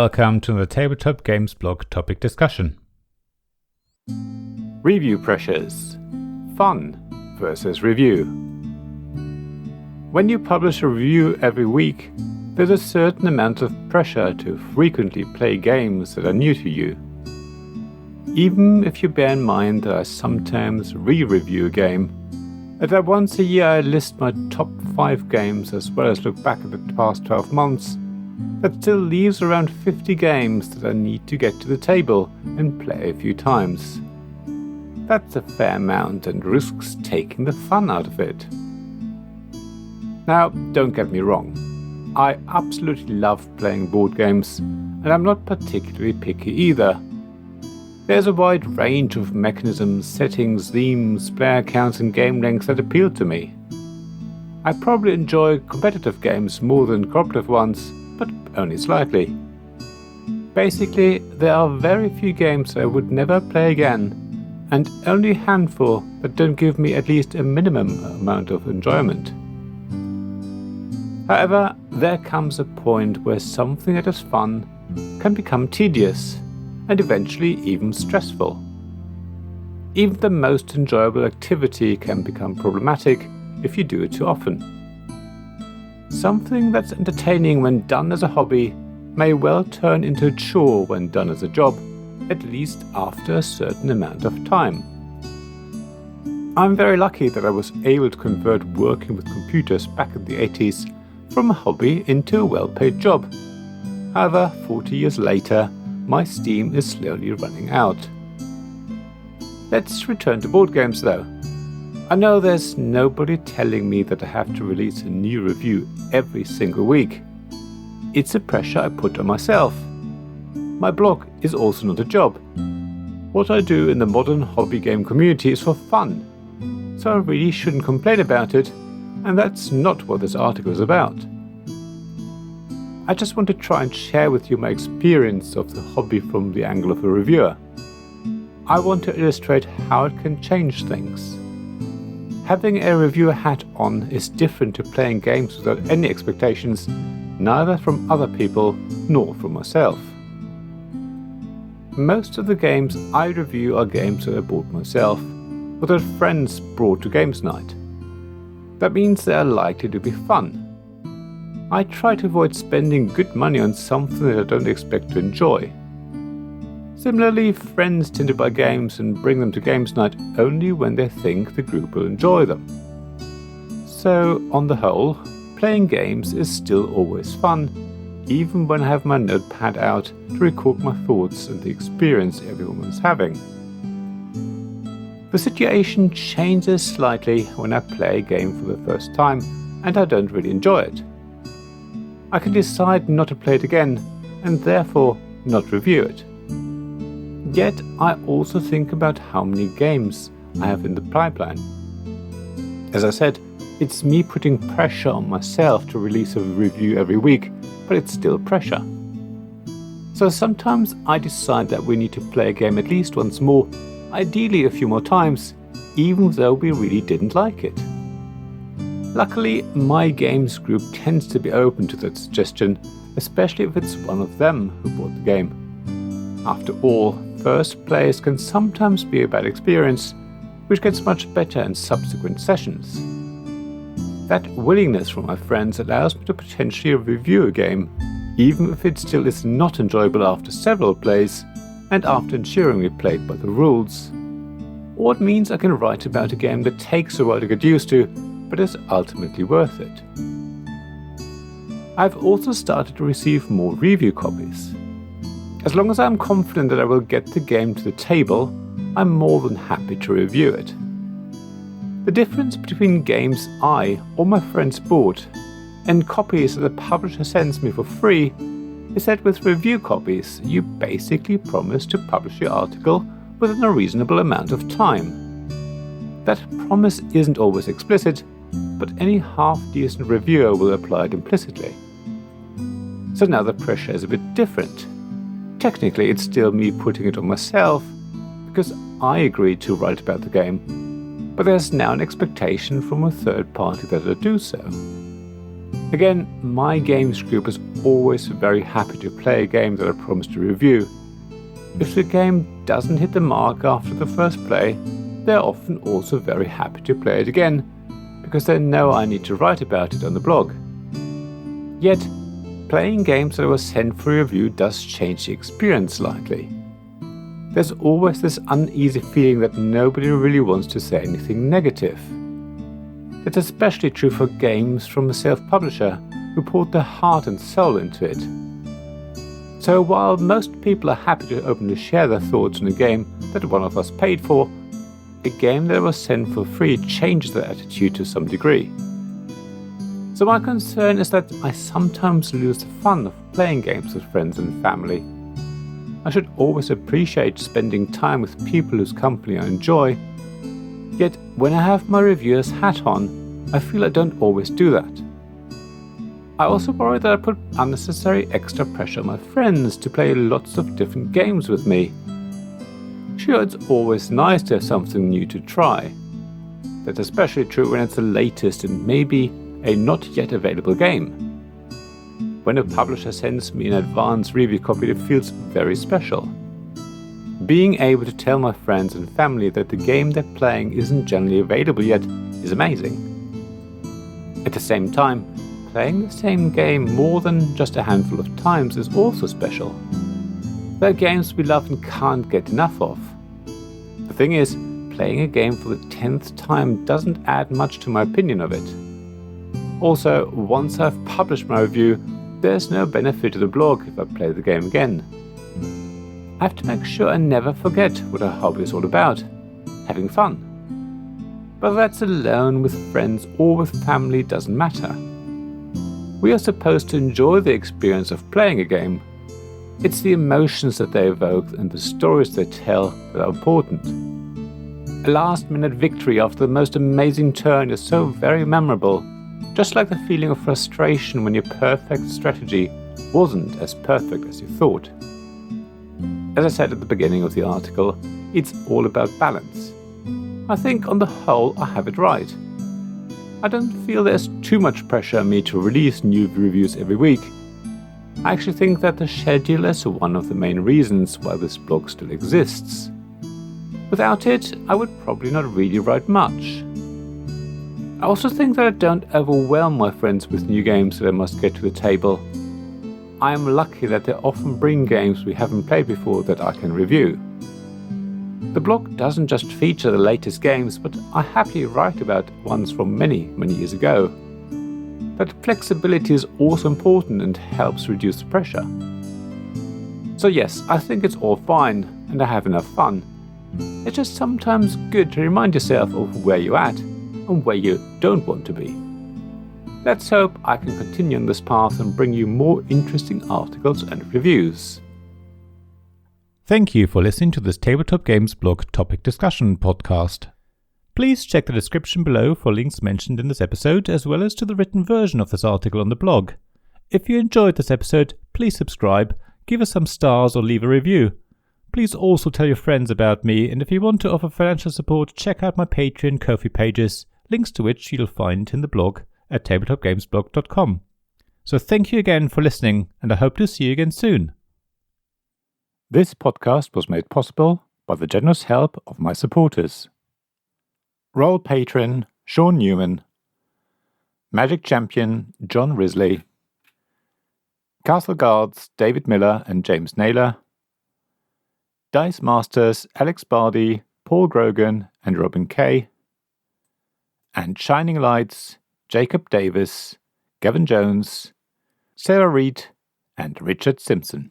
welcome to the Tabletop Games blog topic discussion. Review pressures. Fun versus review. When you publish a review every week, there's a certain amount of pressure to frequently play games that are new to you. Even if you bear in mind that I sometimes re-review a game, and that once a year I list my top 5 games as well as look back at the past 12 months, that still leaves around 50 games that I need to get to the table and play a few times. That's a fair amount and risks taking the fun out of it. Now, don't get me wrong, I absolutely love playing board games, and I'm not particularly picky either. There's a wide range of mechanisms, settings, themes, player counts and game lengths that appeal to me. I probably enjoy competitive games more than cooperative ones, but only slightly. Basically, there are very few games I would never play again, and only a handful that don't give me at least a minimum amount of enjoyment. However, there comes a point where something that is fun can become tedious, and eventually even stressful. Even the most enjoyable activity can become problematic if you do it too often. Something that's entertaining when done as a hobby may well turn into a chore when done as a job, at least after a certain amount of time. I'm very lucky that I was able to convert working with computers back in the 80s from a hobby into a well-paid job. However, 40 years later, my steam is slowly running out. Let's return to board games though. I know there's nobody telling me that I have to release a new review every single week. It's a pressure I put on myself. My blog is also not a job. What I do in the modern hobby game community is for fun, so I really shouldn't complain about it, and that's not what this article is about. I just want to try and share with you my experience of the hobby from the angle of a reviewer. I want to illustrate how it can change things. Having a reviewer hat on is different to playing games without any expectations, neither from other people nor from myself. Most of the games I review are games that I bought myself, or that friends brought to games night. That means they are likely to be fun. I try to avoid spending good money on something that I don't expect to enjoy. Similarly, friends tend to buy games and bring them to games night only when they think the group will enjoy them. So, on the whole, playing games is still always fun, even when I have my notepad out to record my thoughts and the experience everyone is having. The situation changes slightly when I play a game for the first time and I don't really enjoy it. I can decide not to play it again, and therefore not review it. Yet I also think about how many games I have in the pipeline. As I said, it's me putting pressure on myself to release a review every week, but it's still pressure. So sometimes I decide that we need to play a game at least once more, ideally a few more times, even though we really didn't like it. Luckily, my games group tends to be open to that suggestion, especially if it's one of them who bought the game. After all, first plays can sometimes be a bad experience, which gets much better in subsequent sessions. That willingness from my friends allows me to potentially review a game, even if it still is not enjoyable after several plays, and after ensuring we played by the rules. Or it means I can write about a game that takes a while to get used to, but is ultimately worth it. I've also started to receive more review copies. As long as I'm confident that I will get the game to the table, I'm more than happy to review it. The difference between games I or my friends bought and copies that the publisher sends me for free is that with review copies, you basically promise to publish your article within a reasonable amount of time. That promise isn't always explicit, but any half-decent reviewer will apply it implicitly. So now the pressure is a bit different. Technically, it's still me putting it on myself, because I agreed to write about the game, but there's now an expectation from a third party that I do so. Again, my games group is always very happy to play a game that I promised to review. If the game doesn't hit the mark after the first play, they're often also very happy to play it again, because they know I need to write about it on the blog. Yet, playing games that I was sent for review does change the experience slightly. There's always this uneasy feeling that nobody really wants to say anything negative. It's especially true for games from a self-publisher who poured their heart and soul into it. So while most people are happy to openly share their thoughts on a game that one of us paid for, a game that was sent for free changes their attitude to some degree. So my concern is that I sometimes lose the fun of playing games with friends and family. I should always appreciate spending time with people whose company I enjoy. Yet, when I have my reviewer's hat on, I feel I don't always do that. I also worry that I put unnecessary extra pressure on my friends to play lots of different games with me. Sure, it's always nice to have something new to try. That's especially true when it's the latest and maybe a not yet available game. When a publisher sends me an advanced review copy, it feels very special. Being able to tell my friends and family that the game they're playing isn't generally available yet is amazing. At the same time, playing the same game more than just a handful of times is also special. There are games we love and can't get enough of. The thing is, playing a game for the 10th time doesn't add much to my opinion of it. Also, once I've published my review, there's no benefit to the blog if I play the game again. I have to make sure I never forget what our hobby is all about, having fun. Whether that's alone, with friends, or with family doesn't matter. We are supposed to enjoy the experience of playing a game. It's the emotions that they evoke and the stories they tell that are important. A last-minute victory after the most amazing turn is so very memorable, just like the feeling of frustration when your perfect strategy wasn't as perfect as you thought. As I said at the beginning of the article, it's all about balance. I think on the whole I have it right. I don't feel there's too much pressure on me to release new reviews every week. I actually think that the schedule is one of the main reasons why this blog still exists. Without it, I would probably not really write much. I also think that I don't overwhelm my friends with new games that I must get to the table. I am lucky that they often bring games we haven't played before that I can review. The blog doesn't just feature the latest games, but I happily write about ones from many, many years ago. That flexibility is also important and helps reduce the pressure. So yes, I think it's all fine and I have enough fun. It's just sometimes good to remind yourself of where you're at and where you don't want to be. Let's hope I can continue on this path and bring you more interesting articles and reviews. Thank you for listening to this Tabletop Games blog topic discussion podcast. Please check the description below for links mentioned in this episode, as well as to the written version of this article on the blog. If you enjoyed this episode, please subscribe, give us some stars or leave a review. Please also tell your friends about me, and if you want to offer financial support, check out my Patreon and Ko-fi pages, links to which you'll find in the blog at tabletopgamesblog.com. So thank you again for listening, and I hope to see you again soon. This podcast was made possible by the generous help of my supporters. Royal Patron Sean Newman, Magic Champion John Risley, Castle Guards David Miller and James Naylor, Dice Masters Alex Bardi, Paul Grogan and Robin Kay, and Shining Lights Jacob Davis, Gavin Jones, Sarah Reed and Richard Simpson.